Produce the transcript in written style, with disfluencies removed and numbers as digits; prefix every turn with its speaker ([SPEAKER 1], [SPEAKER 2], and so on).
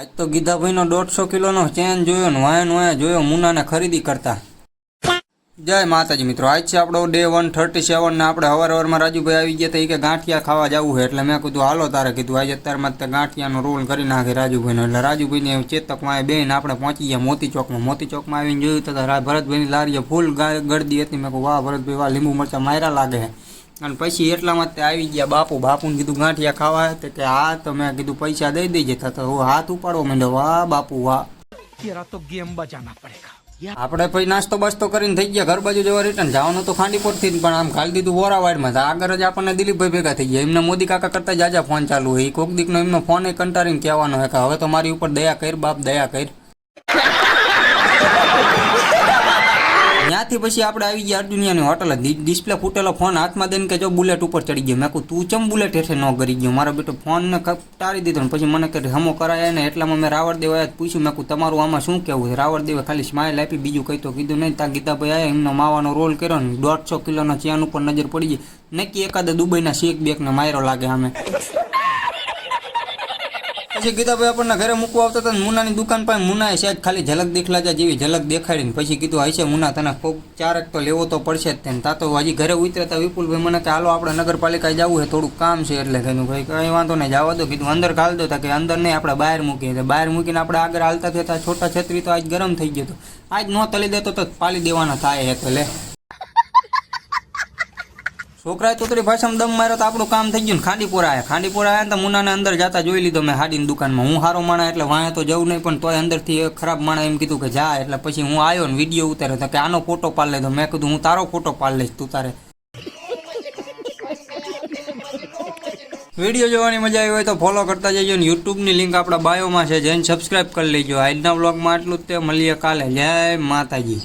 [SPEAKER 1] આજ તો ગીધાભાઈનો 150 કિલોનો ચેન જોયો ને વાયા જોયો મુનાને ખરીદી કરતા. જય માતાજી મિત્રો, આજ છે આપણો ડે 137 ને આપણે હવારમાં રાજુભાઈ આવી ગયા હતા કે ગાંઠિયા ખાવા જવું છે એટલે મેં કીધું હાલો તારે કીધું આજે અત્યારમાં તે ગાંઠિયાનો રોલ કરી નાખે રાજુભાઈનો. એટલે રાજુભાઈને ચેતકમાં બેન આપણે પહોંચી ગયા મોતી ચોકમાં આવીને જોયું તો ભરતભાઈની લારીએ ફૂલ ગળદી હતી. મેં કહું વાહ ભરતભાઈ વાહ, લીંબુ મરચાં માર્યા લાગે. અને પછી એટલામાં તે આવી ગયા બાપુને કીધું ગાંઠિયા ખાવા કે હા તો મેં કીધું પૈસા દઈ દેજે. તો હાથ ઉપાડવા માંડ્યો, વાહ બાપુ વાહ, આપણે પછી નાસ્તો બાસ્તો કરીને થઈ ગયા ઘર બાજુ જવા રિટર્ન જવાનું તો ખાંડીપોરથી પણ આમ ખાલી દીધું બોરાવાડમાં. આગળ જ આપણને દિલીપભાઈ ભેગા થઈ ગયા. એમને મોદી કાકા કરતા જાજા ફોન ચાલુ હોય. કોક દીકનો એમનો ફોન એ કંટાળીને કહેવાનો હોય કે હવે તો મારી ઉપર દયા કર બાપ, દયા કર. ત્યાંથી પછી આપણે આવી ગયા અર્જુનિયાની હોટલ. ડિસ્પ્લે ફૂટેલો ફોન હાથમાં દઈને કે જો બુલેટ ઉપર ચડી ગયો. મેં કહું તું ચમ બુલેટ હેઠે ન કરી ગયો? મારો બેટો ફોનને ટાળી દીધો ને પછી મને કે હમો કરાયા ને એટલામાં મેં રાવળદેવ આવ્યા પૂછ્યું. મેં કહું તમારું આમાં શું કહેવું છે? રાવળદેવે ખાલી સ્માઇલ આપી, બીજું કંઈ તો કીધું નહીં. ત્યાં ગીતાભાઈ આવ્યા, એમનો માવાનો રોલ કર્યો ને 150 કિલોનો ચેન ઉપર નજર પડી ગઈ. નક્કી એકાદે દુબઈના શેક બેકને માર્યો લાગે અમે. પછી ગીતાભાઈ આપણને ઘરે મૂકવા આવતા હતા. મુનાની દુકાન પાસે મુનાએ સાહેબ ખાલી ઝલક દેખલાજા જેવી ઝલક દેખાડીને પછી કીધું હશે મુના તને કોક ચારક તો લેવો તો પડશે જ તેને. તા તો હજી ઘરે ઉતરતા વિપુલભાઈ મને કે હાલો આપણે નગરપાલિકાએ જવું છે, થોડુંક કામ છે. એટલે કીધું ભાઈ કંઈ વાંધો નહીં, જવા દો. કીધું અંદર ઘાલ દો. કે અંદર નહીં, આપણે બહાર મૂકીએ. બહાર મૂકીને આપણે આગળ હાલતા થતા છોટા છત્રી તો આજ ગરમ થઈ ગયો હતો. આજ ન તલી દેતો તો પાલી દેવાના થાય હતો. લે છોકરાએ તોતરી ભાષામાં દમ માર્યો તો આપણું કામ થઈ ગયું ને. ખાંડીપુરા આવ્યા ને તો મુનાને અંદર જતા જોઈ લીધો મેં હાડીની દુકાનમાં. હું સારો માણા એટલે વાંહે તો જવું નહીં, પણ તોય અંદરથી ખરાબ માણા એમ કીધું કે જા. એટલે પછી હું આવ્યો ને વિડીયો ઉતાર્યો તો કે આનો ફોટો પાડ લેતો. મેં કીધું હું તારો ફોટો પાડ લઈશ, તું તારે. વિડીયો જોવાની મજા આવી હોય તો ફોલો કરતા જજો ને. યુટ્યુબની લિંક આપણા બાયોમાં છે, જઈને સબસ્ક્રાઈબ કરી લેજો. આજના વ્લોગમાં આટલું જ તે. મળીએ કાલે. જય માતાજી.